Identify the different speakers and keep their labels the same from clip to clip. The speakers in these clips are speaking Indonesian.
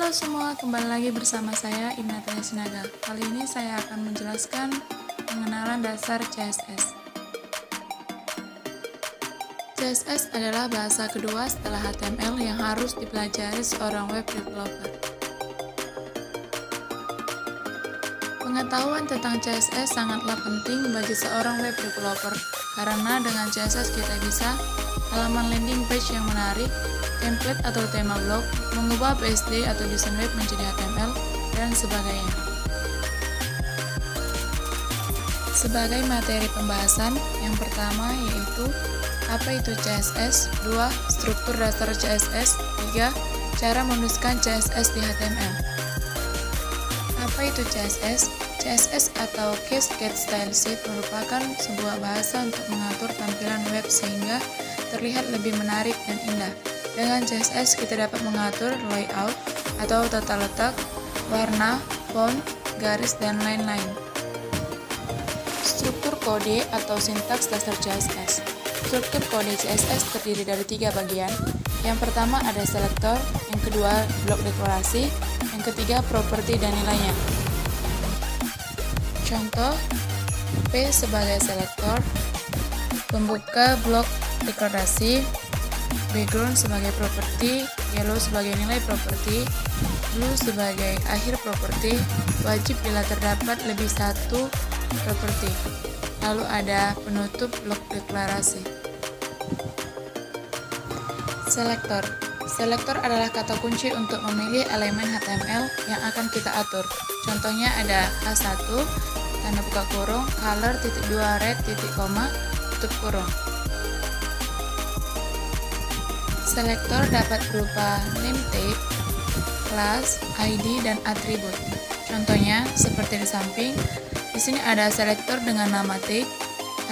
Speaker 1: Halo semua, kembali lagi bersama saya Imnataya Sinaga. Kali ini saya akan menjelaskan pengenalan dasar CSS. CSS adalah bahasa kedua setelah HTML yang harus dipelajari seorang web developer. Pengetahuan tentang CSS sangatlah penting bagi seorang web developer karena dengan CSS kita bisa halaman landing page yang menarik, template atau tema blog, mengubah PSD atau desain web menjadi HTML, dan sebagainya. Sebagai materi pembahasan, yang pertama yaitu apa itu CSS, 2. Struktur dasar CSS, 3. Cara menuliskan CSS di HTML. Apa itu CSS? CSS atau Cascade Style Sheet merupakan sebuah bahasa untuk mengatur tampilan web sehingga terlihat lebih menarik dan indah. Dengan CSS kita dapat mengatur layout atau tata letak, warna, font, garis, dan lain-lain. Struktur kode atau sintaks dasar CSS. Struktur kode CSS terdiri dari 3 bagian. Yang pertama ada selektor, yang kedua blok deklarasi, yang ketiga properti dan nilainya. Contoh, P sebagai selektor, pembuka blok deklarasi, background sebagai properti, yellow sebagai nilai properti, blue sebagai akhir properti, wajib bila terdapat lebih satu properti. Lalu ada penutup blok deklarasi. Selektor. Selektor adalah kata kunci untuk memilih elemen HTML yang akan kita atur. Contohnya ada A1, tanda buka kurung, color, .2, red, koma, tutup kurung. Selektor dapat berupa name tag, class, ID, dan atribut. Contohnya seperti di samping. Di sini ada selektor dengan nama tag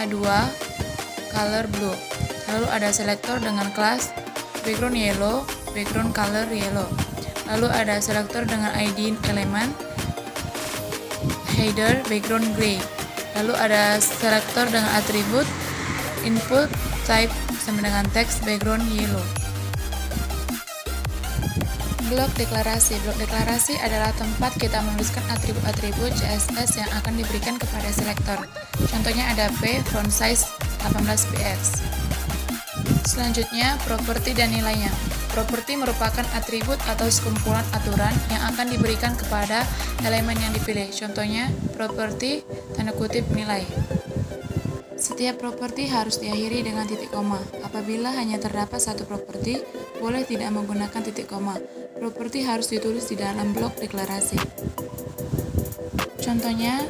Speaker 1: A2 color blue. Lalu ada selektor dengan kelas background yellow, background color yellow. Lalu ada selektor dengan ID elemen header background gray. Lalu ada selektor dengan atribut input type sama dengan teks background yellow. Blok deklarasi. Blok deklarasi adalah tempat kita menuliskan atribut-atribut CSS yang akan diberikan kepada selektor. Contohnya ada P, font size 18 px. Selanjutnya, properti dan nilainya. Properti merupakan atribut atau sekumpulan aturan yang akan diberikan kepada elemen yang dipilih. Contohnya, properti tanda kutip nilai. Setiap properti harus diakhiri dengan titik koma. Apabila hanya terdapat satu properti, boleh tidak menggunakan titik koma. Properti harus ditulis di dalam blok deklarasi. Contohnya,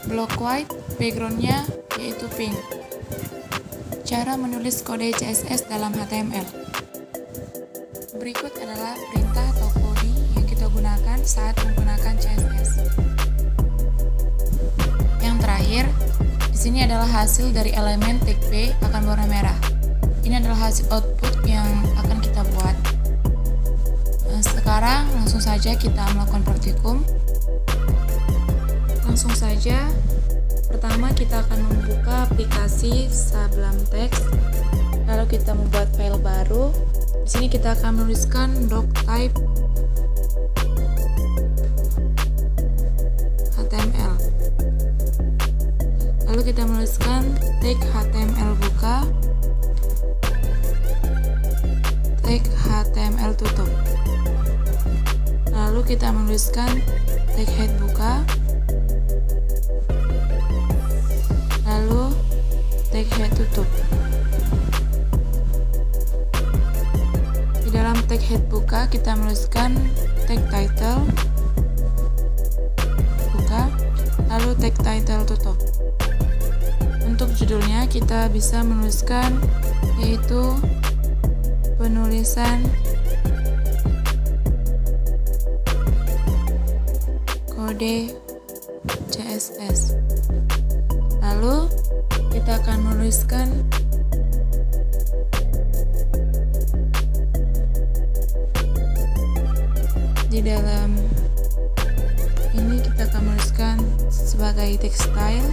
Speaker 1: blok white, background-nya yaitu pink. Cara menulis kode CSS dalam HTML. Berikut adalah perintah atau coding yang kita gunakan saat menggunakan CSS. Yang terakhir, di sini adalah hasil dari elemen tag P akan warna merah. Ini adalah hasil output yang akan kita buat. Sekarang langsung saja kita melakukan praktikum. Langsung saja, pertama kita akan membuka aplikasi Sublime Text. Lalu kita membuat file baru. Di sini kita akan menuliskan doc type HTML. Lalu kita menuliskan tag HTML buka, tag HTML tutup. Lalu kita menuliskan tag head buka, lalu tag head tutup. Di dalam tag head buka kita menuliskan tag title buka, lalu tag title tutup. Untuk judulnya kita bisa menuliskan yaitu penulisan kode CSS. Lalu kita akan menuliskan di dalam ini kita akan menuliskan sebagai text style.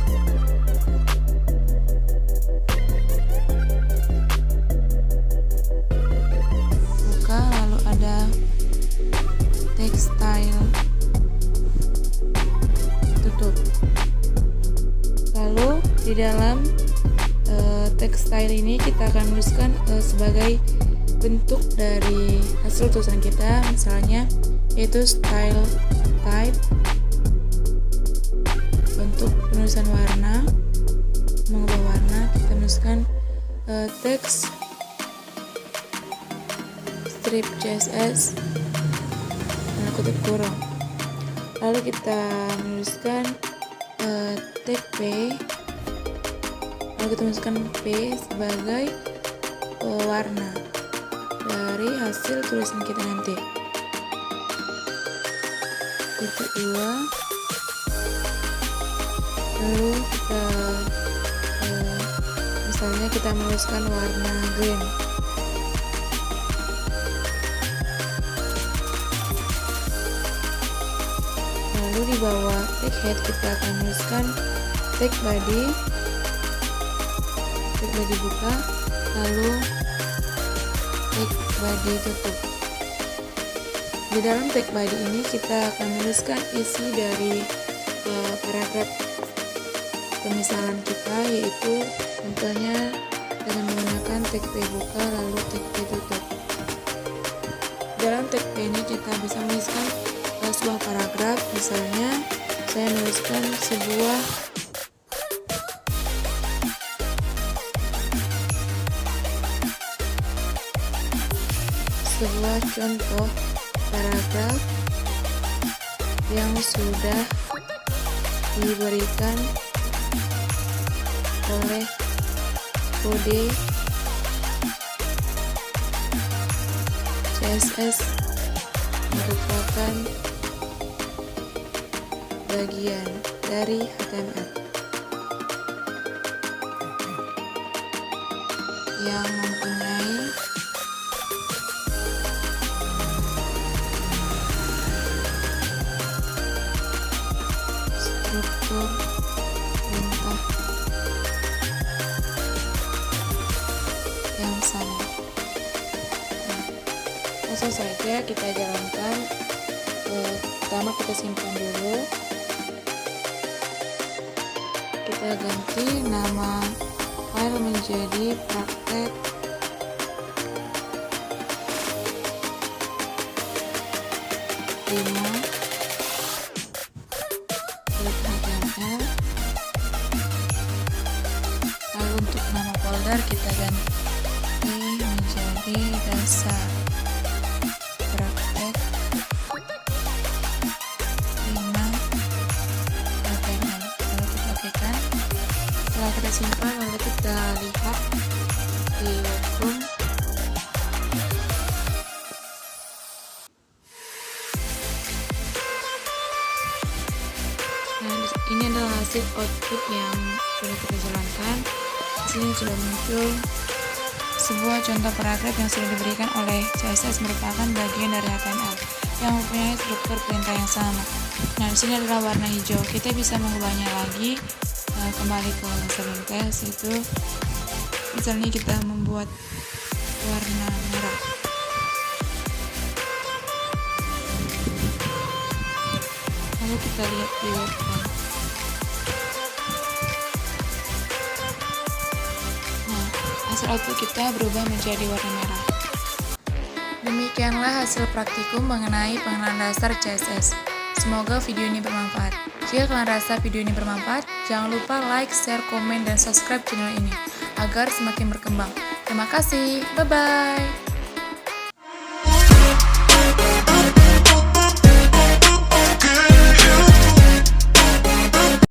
Speaker 1: Buka, lalu ada text style tutup. Lalu di dalam teks style ini kita akan menuliskan sebagai bentuk dari hasil tulisan kita, misalnya yaitu style type, bentuk penulisan warna, mengubah warna, kita menuliskan teks strip CSS tanda kutip kurung. Lalu kita menuliskan tag P, lalu kita menuliskan P sebagai warna dari hasil tulisan kita nanti. Titik 2, lalu kita misalnya kita menuliskan warna green. Lalu di bawah tag head kita akan menuliskan tag body buka, lalu tag body tutup. Di dalam tag body ini kita akan menuliskan isi dari paragraf pemisalan kita, yaitu contohnya dengan menggunakan tag P buka lalu tag P tutup. Dalam tag P ini kita bisa menuliskan sebuah paragraf, misalnya saya menuliskan sebuah contoh paragraf yang sudah diberikan oleh kode CSS merupakan bagian dari HTML yang mempunyai struktur perintah yang sama. Langsung saja kita jalankan. Pertama kita simpan dulu, kita ganti nama file menjadi praktek HTML. Lalu untuk nama folder kita ganti menjadi dasar praktek 5 HTML. Lalu kita okekan. Setelah kita simpan, lalu kita lihat di webroom. Ini adalah hasil output yang sudah kita jalankan. Di sini sudah muncul sebuah contoh paragraf yang sudah diberikan oleh CSS merupakan bagian dari HTML yang mempunyai struktur perintah yang sama. Nah, di sini adalah warna hijau. Kita bisa mengubahnya lagi kembali ke selintas, itu misalnya kita membuat warna merah. Lalu kita lihat di webcam. Hasil output kita berubah menjadi warna merah. Demikianlah hasil praktikum mengenai pengenalan dasar CSS. Semoga video ini bermanfaat. Jika kalian rasa video ini bermanfaat, jangan lupa like, share, komen, dan subscribe channel ini agar semakin berkembang. Terima kasih, bye-bye.